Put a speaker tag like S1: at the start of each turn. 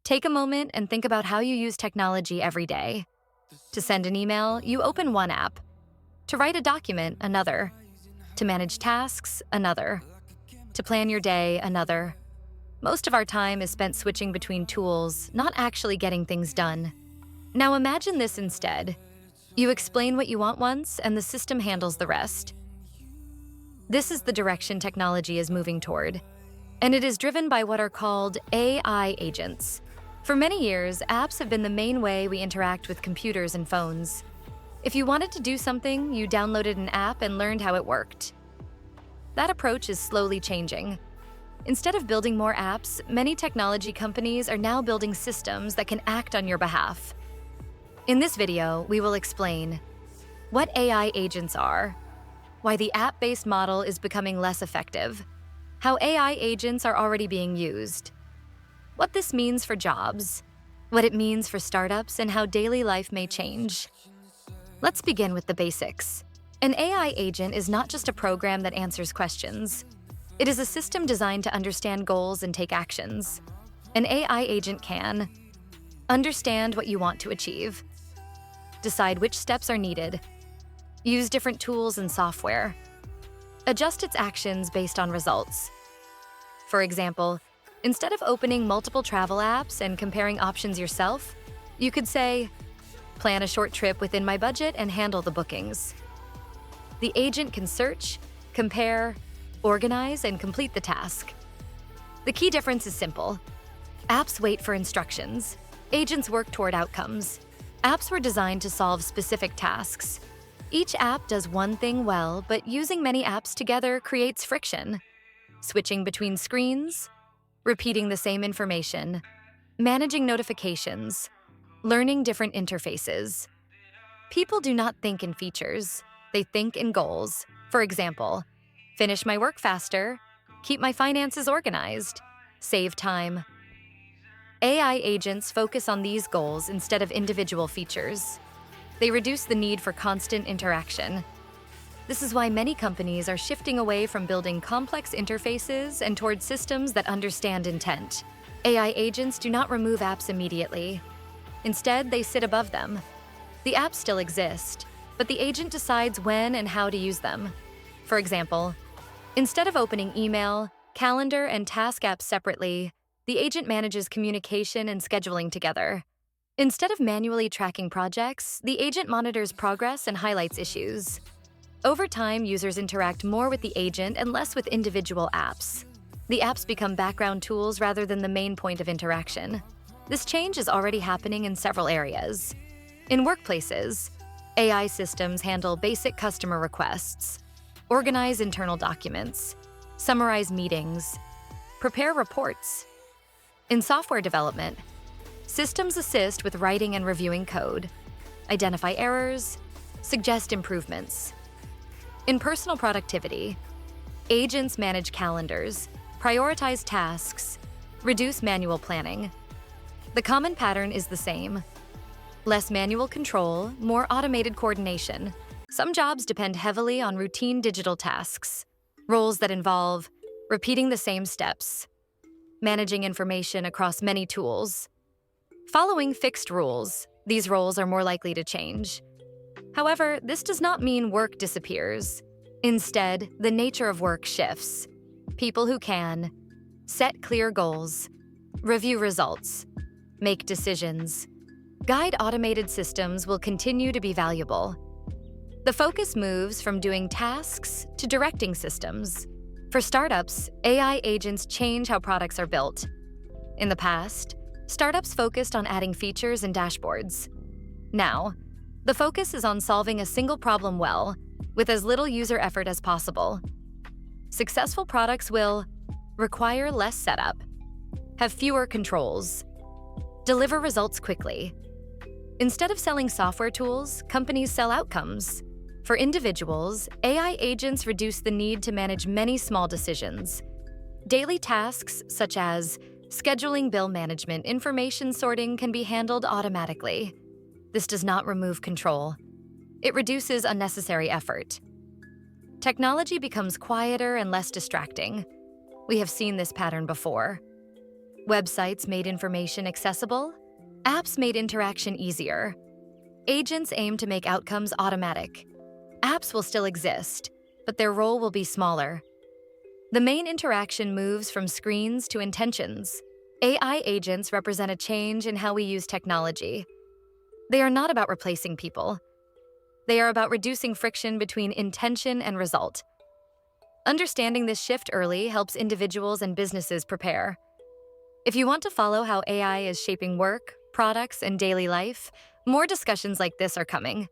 S1: Take a moment and think about how you use technology every day. To send an email, you open one app. To write a document, another. To manage tasks, another. To plan your day, another. Most of our time is spent switching between tools, not actually getting things done. Now imagine this instead. You explain what you want once, and the system handles the rest. This is the direction technology is moving toward, and it is driven by what are called AI agents. For many years, apps have been the main way we interact with computers and phones. If you wanted to do something, you downloaded an app and learned how it worked. That approach is slowly changing. Instead of building more apps, many technology companies are now building systems that can act on your behalf. In this video, we will explain what AI agents are, why the app-based model is becoming less effective, how AI agents are already being used, what this means for jobs, what it means for startups, and how daily life may change. Let's begin with the basics. An AI agent is not just a program that answers questions. It is a system designed to understand goals and take actions. An AI agent can understand what you want to achieve, decide which steps are needed, use different tools and software, adjust its actions based on results. For example, instead of opening multiple travel apps and comparing options yourself, you could say, plan a short trip within my budget and handle the bookings. The agent can search, compare, organize, and complete the task. The key difference is simple. Apps wait for instructions. Agents work toward outcomes. Apps were designed to solve specific tasks. Each app does one thing well, but using many apps together creates friction. Switching between screens, repeating the same information, managing notifications, learning different interfaces. People do not think in features, they think in goals. For example, finish my work faster, keep my finances organized, save time. AI agents focus on these goals instead of individual features. They reduce the need for constant interaction. This is why many companies are shifting away from building complex interfaces and toward systems that understand intent. AI agents do not remove apps immediately. Instead, they sit above them. The apps still exist, but the agent decides when and how to use them. For example, instead of opening email, calendar, and task apps separately, the agent manages communication and scheduling together. Instead of manually tracking projects, the agent monitors progress and highlights issues. Over time, users interact more with the agent and less with individual apps. The apps become background tools rather than the main point of interaction. This change is already happening in several areas. In workplaces, AI systems handle basic customer requests, organize internal documents, summarize meetings, prepare reports. In software development, systems assist with writing and reviewing code, identify errors, suggest improvements. In personal productivity, agents manage calendars, prioritize tasks, reduce manual planning. The common pattern is the same. Less manual control, more automated coordination. Some jobs depend heavily on routine digital tasks, roles that involve repeating the same steps, managing information across many tools. Following fixed rules, these roles are more likely to change. However, this does not mean work disappears. Instead, the nature of work shifts. People who can set clear goals, review results, make decisions, guide automated systems will continue to be valuable. The focus moves from doing tasks to directing systems. For startups, AI agents change how products are built. In the past, startups focused on adding features and dashboards. Now, the focus is on solving a single problem well, with as little user effort as possible. Successful products will require less setup, have fewer controls, deliver results quickly. Instead of selling software tools, companies sell outcomes. For individuals, AI agents reduce the need to manage many small decisions. Daily tasks such as scheduling, bill management, information sorting can be handled automatically. This does not remove control. It reduces unnecessary effort. Technology becomes quieter and less distracting. We have seen this pattern before. Websites made information accessible. Apps made interaction easier. Agents aim to make outcomes automatic. Apps will still exist, but their role will be smaller. The main interaction moves from screens to intentions. AI agents represent a change in how we use technology. They are not about replacing people. They are about reducing friction between intention and result. Understanding this shift early helps individuals and businesses prepare. If you want to follow how AI is shaping work, products, and daily life, more discussions like this are coming.